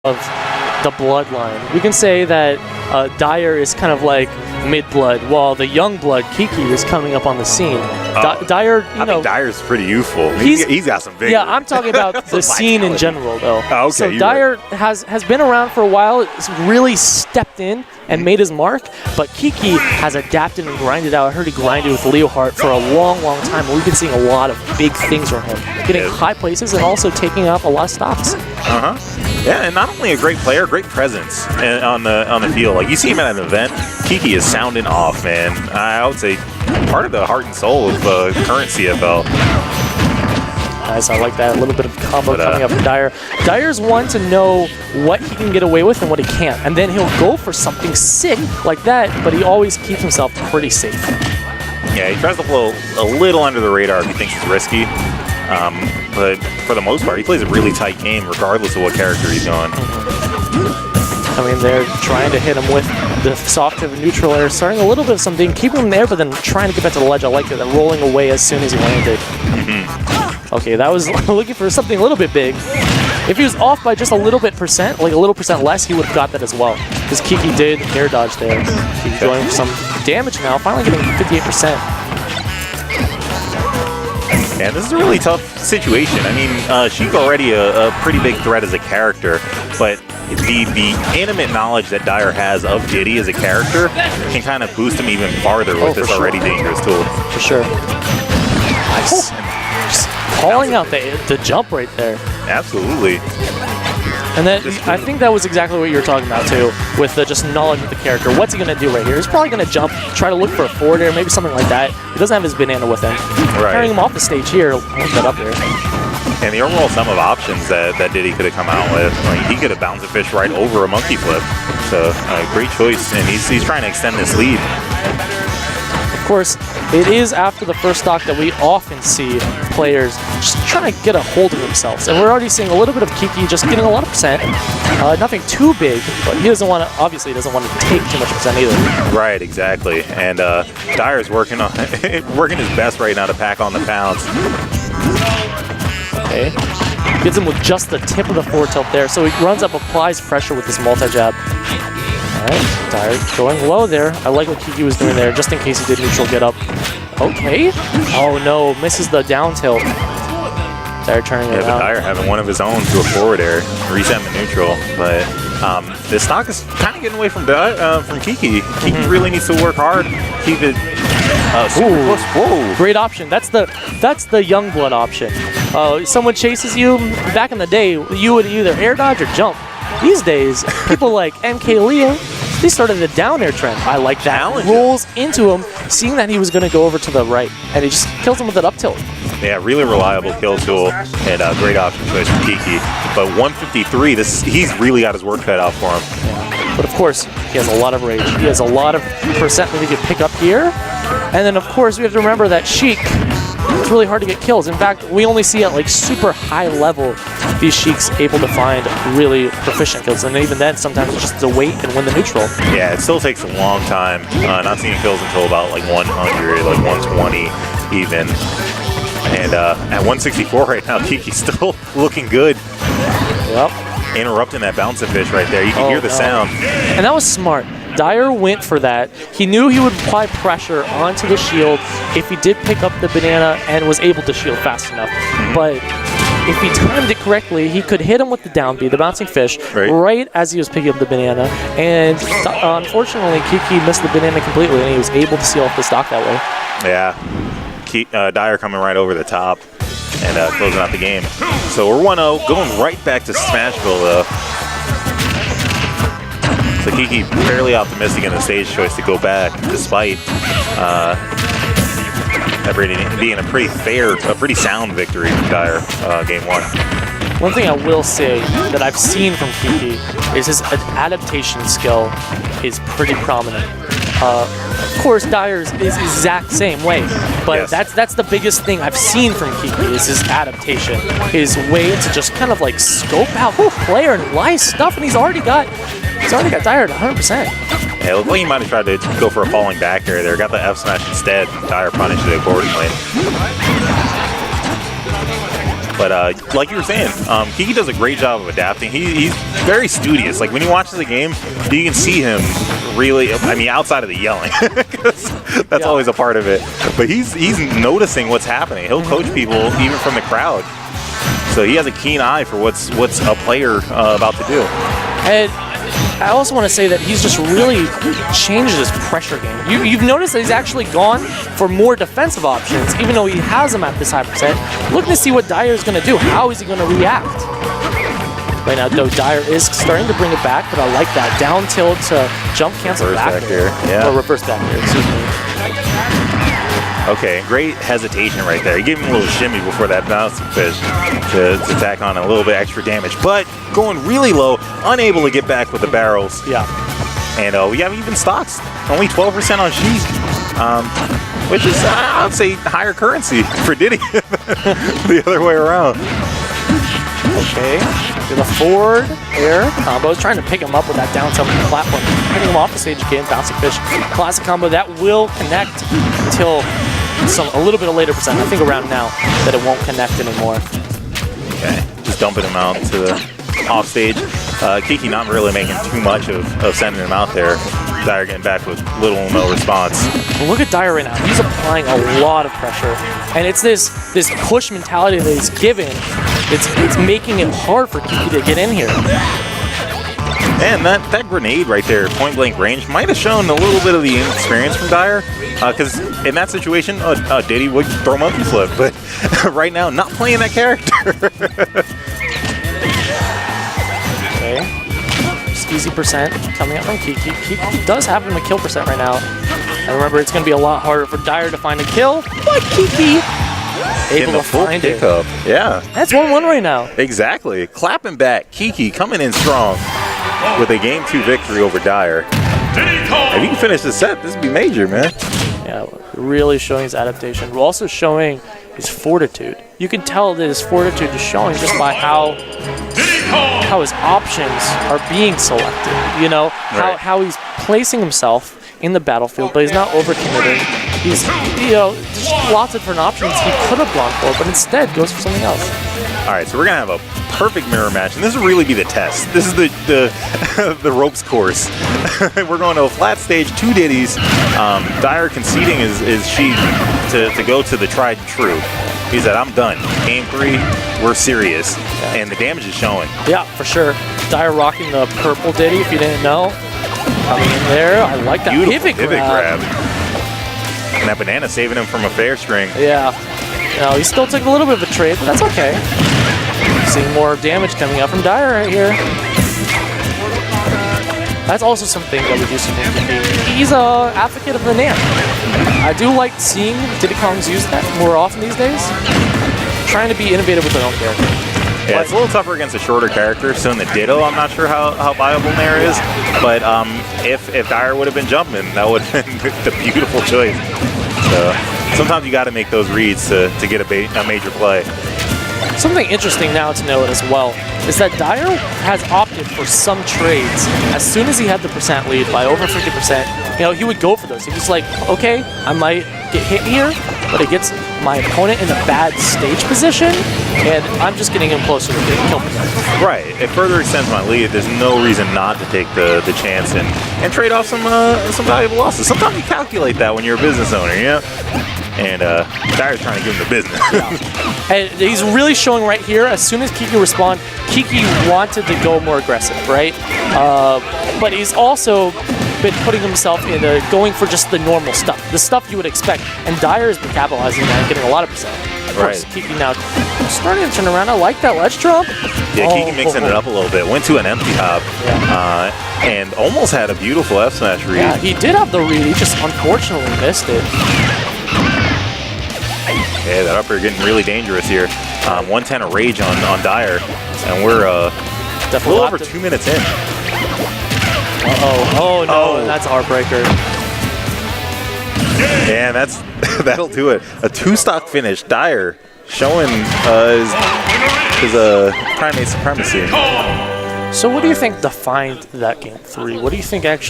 of the bloodline. We can say that Dyer is kind of like mid-blood, while the young blood, Kiki, is coming up on the scene. Dyer, I think Dyer's pretty youthful. He's got some vigor. Yeah, I'm talking about the scene in general, though. Oh, okay, so Dyer has been around for a while, really stepped in and made his mark, but Kiki has adapted and grinded out. I heard he grinded with Leo Hart for a long, long time, and we've been seeing a lot of big things from him. Getting high places and also taking out a lot of stocks. Yeah, and not only a great player, great presence on the field. Like, you see him at an event, Kiki is sounding off, man. I would say part of the heart and soul of current CFL. Nice, I like that. A little bit of combo coming up from Dyer. Dyer's one to know what he can get away with and what he can't. And then he'll go for something sick like that, but he always keeps himself pretty safe. Yeah, he tries to flow a little under the radar if he thinks it's risky. But for the most part, he plays a really tight game regardless of what character he's on. I mean, they're trying to hit him with the soft pivot neutral air, starting a little bit of something, keeping him there, but then trying to get back to the ledge. I like it, then rolling away as soon as he landed. Okay, that was looking for something a little bit big. If he was off by just a little bit percent, like a little percent less, he would have got that as well. Because Kiki did air dodge there. He's going for some damage now, finally getting 58%. Yeah, this is a really tough situation. I mean, Sheik already a pretty big threat as a character, but the animate knowledge that Dyer has of Diddy as a character can kind of boost him even farther with this already dangerous tool. For sure. Nice. Just calling out the jump right there. Absolutely. And then I think that was exactly what you were talking about too, with the just knowledge of the character. What's he going to do right here? He's probably going to jump, try to look for a forward air, maybe something like that. He doesn't have his banana with him. Carrying him off the stage here, put that up there. And the overall sum of options that Diddy could have come out with, like, he could have bounced a fish right over a monkey flip. So great choice, and he's trying to extend this lead. Of course, it is after the first stock that we often see players just trying to get a hold of themselves. And we're already seeing a little bit of Kiki just getting a lot of percent. Nothing too big, but he doesn't want to, obviously doesn't want to take too much percent either. Right, exactly. And Dyer's working his best right now to pack on the pounds. Okay. Gets him with just the tip of the forward tilt there. So he runs up, applies pressure with this multi-jab. Alright, Dyer going low there. I like what Kiki was doing there, just in case he did neutral get up. Okay. Oh no, misses the down tilt. Dyer turning it around. Yeah, but Dyer having one of his own to a forward air, reset the neutral. But this stock is kind of getting away from Kiki. Kiki really needs to work hard, keep it super close. Whoa. Great option. That's the young blood option. Someone chases you. Back in the day, you would either air dodge or jump. These days, people like MK Leo, they started the down air trend. I like that. Rolls into him, seeing that he was going to go over to the right, and he just kills him with that up tilt. Yeah, really reliable kill tool, and a great option choice from Kiki. But 153, he's really got his work cut out for him. Yeah. But of course, he has a lot of rage. He has a lot of percent that he can pick up here. And then of course, we have to remember that Sheik, it's really hard to get kills. In fact, we only see at like super high level these Sheiks able to find really proficient kills. And even then, sometimes it's just to wait and win the neutral. Yeah, it still takes a long time. Not seeing kills until about like 100, like 120 even. And at 164 right now, Kiki's still looking good. Yep. Interrupting that bouncing fish right there. You can hear the sound. And that was smart. Dyer went for that. He knew he would apply pressure onto the shield if he did pick up the banana and was able to shield fast enough. But if he timed it correctly, he could hit him with the down B, the bouncing fish, right as he was picking up the banana. And unfortunately, Kiki missed the banana completely, and he was able to seal off the stock that way. Yeah. Dyer coming right over the top and closing out the game. So we're 1-0, going right back to Smashville, though. So Kiki fairly optimistic in the stage choice to go back, despite being a pretty fair, a pretty sound victory from Dyer game one. One thing I will say that I've seen from Kiki is his adaptation skill is pretty prominent. Of course, Dyer's is the exact same way, but that's the biggest thing I've seen from Kiki is his adaptation, his way to just kind of like scope out the player and live stuff, and he's already got Dyer at 100%. Yeah, it looked like he might have tried to go for a falling back air there. Got the F smash instead. Dyer punished it accordingly. But like you were saying, Kiki does a great job of adapting. He's very studious. Like when he watches the game, you can see him really, I mean, outside of the yelling, 'cause that's always a part of it. But he's noticing what's happening. He'll coach people even from the crowd. So he has a keen eye for what's a player about to do. And I also want to say that he's just really changed his pressure game. You've noticed that he's actually gone for more defensive options, even though he has them at this high percent. Looking to see what Dyer is going to do. How is he going to react? Right now, though, Dyer is starting to bring it back, but I like that. Down tilt to jump cancel back here. Yeah. Or reverse back here, excuse me. Okay, great hesitation right there. He gave him a little shimmy before that bouncing fish to tack on a little bit extra damage. But going really low, unable to get back with the barrels. Yeah. And we have even stocks. Only 12% on Sheik, which is, I'd say, higher currency for Diddy. The other way around. Okay, to the forward air combo. Trying to pick him up with that down tilt from the platform. Hitting him off the stage again, bouncing fish. Classic combo that will connect until a little bit of later percent. I think around now that it won't connect anymore. Okay, just dumping him out to the off stage. Kiki not really making too much of sending him out there. Dyer getting back with little or no response. Well, look at Dyer right now. He's applying a lot of pressure. And it's this push mentality that he's given. It's making it hard for Kiki to get in here. Man, that grenade right there, point blank range, might have shown a little bit of the inexperience from Dyer. Because in that situation, Diddy would throw monkey flip. But right now, not playing that character. Okay. Just easy percent coming up from Kiki. Kiki does have him a kill percent right now. And remember, it's going to be a lot harder for Dyer to find a kill. But Kiki able to find it. Yeah. That's 1-1 right now. Exactly. Clapping back. Kiki coming in strong with a Game 2 victory over Dyer. If he can finish the set, this would be major, man. Yeah, really showing his adaptation. We're also showing his fortitude. You can tell that his fortitude is showing just by how his options are being selected. You know, how he's placing himself in the battlefield, but he's not overcommitting. He's, there's lots of different options he could have gone for, but instead goes for something else. All right, so we're gonna have a perfect mirror match, and this will really be the test. This is the ropes course. We're going to a flat stage, 2 Diddies. Dyer conceding his Sheik to go to the tried and true. He said, I'm done. Game 3, we're serious. Yeah. And the damage is showing. Yeah, for sure. Dyer rocking the purple Diddy, if you didn't know. Coming in there. I like that pivot grab. And that banana saving him from a fair string. Yeah. No, he still took a little bit of a trade, but that's okay. Seeing more damage coming up from Dyer right here. That's also something that we do see from Kiki. He's an advocate of the NAM. I do like seeing Diddy Kongs use that more often these days. Trying to be innovative with their own character. Yeah, it's a little tougher against a shorter character. So in the Ditto, I'm not sure how viable Nair is. But if Dyer would have been jumping, that would have been the beautiful choice. So sometimes you got to make those reads to get a major play. Something interesting now to note as well is that Dyer has opted for some trades. As soon as he had the percent lead by over 50%, he would go for those. He was like, okay, I might get hit here, but it gets my opponent in a bad stage position, and I'm just getting him closer to getting kill percent. Right. It further extends my lead. There's no reason not to take the chance and trade off some valuable losses. Sometimes you calculate that when you're a business owner, And Dyer's trying to give him the business. Yeah. And he's really showing right here, as soon as Kiki responded, Kiki wanted to go more aggressive, right? But he's also been putting himself into going for just the normal stuff, the stuff you would expect. And Dyer's been capitalizing that and getting a lot of percent. Of course, Kiki now starting to turn around. I like that ledge drop. Yeah, Kiki mixing it up a little bit. Went to an empty hop and almost had a beautiful F smash read. Yeah, he did have the read. He just unfortunately missed it. Yeah, that up air getting really dangerous here. 110 of rage on Dyer, and we're a little over 2 minutes in. Oh no, that's a heartbreaker. Yeah, that'll do it. A 2-stock finish. Dyer showing his primate supremacy. So what do you think defined that game 3? What do you think actually